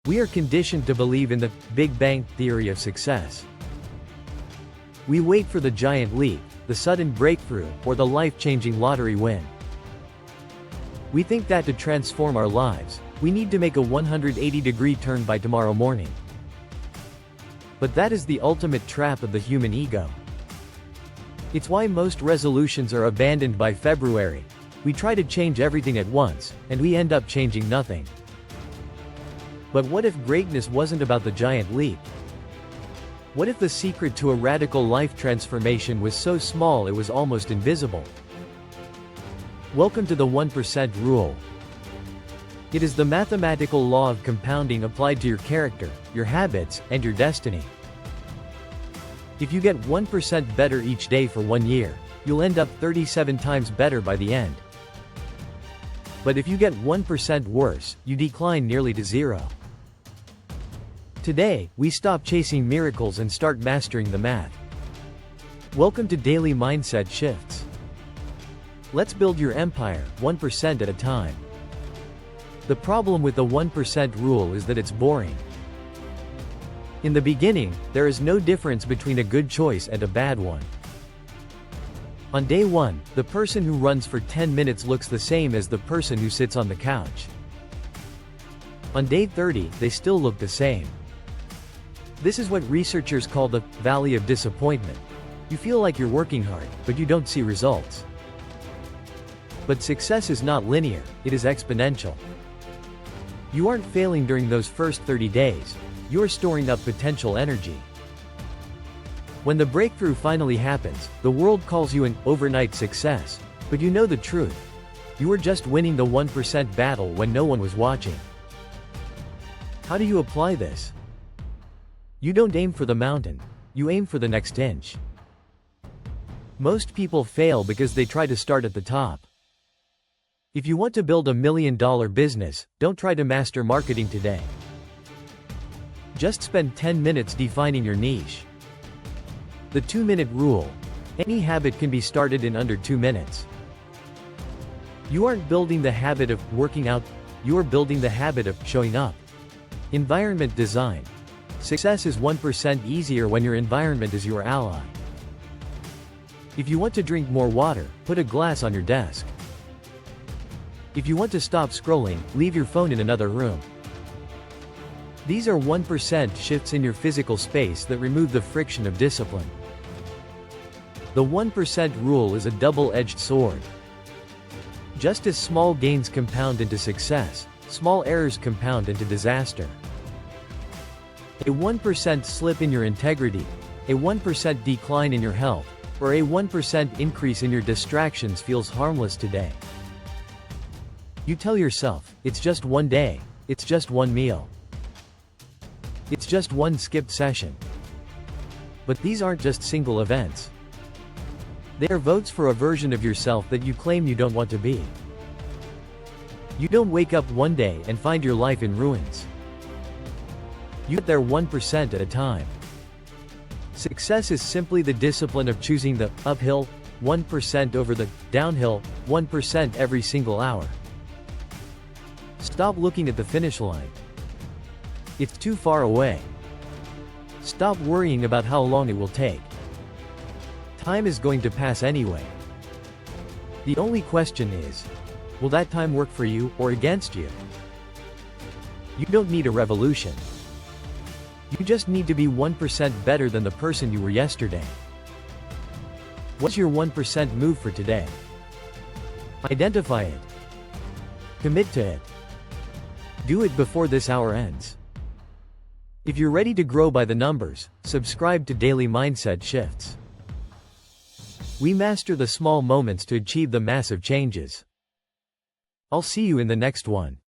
We are conditioned to believe in the Big Bang theory of success. We wait for the giant leap, the sudden breakthrough, or the life-changing lottery win. We think that to transform our lives, we need to make a 180-degree turn by tomorrow morning. But that is the ultimate trap of the human ego. It's why most resolutions are abandoned by February. We try to change everything at once, and we end up changing nothing. But what if greatness wasn't about the giant leap? What if the secret to a radical life transformation was so small it was almost invisible? Welcome to the 1% rule. It is the mathematical law of compounding applied to your character, your habits, and your destiny. If you get 1% better each day for 1 year, you'll end up 37 times better by the end. But if you get 1% worse, you decline nearly to zero. Today, we stop chasing miracles and start mastering the math. Welcome to Daily Mindset Shifts. Let's build your empire, 1% at a time. The problem with the 1% rule is that it's boring. In the beginning, there is no difference between a good choice and a bad one. On day 1, the person who runs for 10 minutes looks the same as the person who sits on the couch. On day 30, they still look the same. This is what researchers call the valley of disappointment. You feel like you're working hard, but you don't see results. But success is not linear, it is exponential. You aren't failing during those first 30 days, you're storing up potential energy. When the breakthrough finally happens, the world calls you an overnight success, but you know the truth. You were just winning the 1% battle when no one was watching. How do you apply this? You don't aim for the mountain, you aim for the next inch. Most people fail because they try to start at the top. If you want to build $1 million business, don't try to master marketing today. Just spend 10 minutes defining your niche. The 2-minute rule. Any habit can be started in under 2 minutes. You aren't building the habit of working out, you are building the habit of showing up. Environment design. Success is 1% easier when your environment is your ally. If you want to drink more water, put a glass on your desk. If you want to stop scrolling, leave your phone in another room. These are 1% shifts in your physical space that remove the friction of discipline. The 1% rule is a double-edged sword. Just as small gains compound into success, small errors compound into disaster. A 1% slip in your integrity, a 1% decline in your health, or a 1% increase in your distractions feels harmless today. You tell yourself, it's just one day, it's just one meal. It's just one skipped session. But these aren't just single events. They are votes for a version of yourself that you claim you don't want to be. You don't wake up one day and find your life in ruins. You get there 1% at a time. Success is simply the discipline of choosing the uphill 1% over the downhill 1% every single hour. Stop looking at the finish line. It's too far away. Stop worrying about how long it will take. Time is going to pass anyway. The only question is, will that time work for you or against you? You don't need a revolution. You just need to be 1% better than the person you were yesterday. What's your 1% move for today? Identify it. Commit to it. Do it before this hour ends. If you're ready to grow by the numbers, subscribe to Daily Mindset Shifts. We master the small moments to achieve the massive changes. I'll see you in the next one.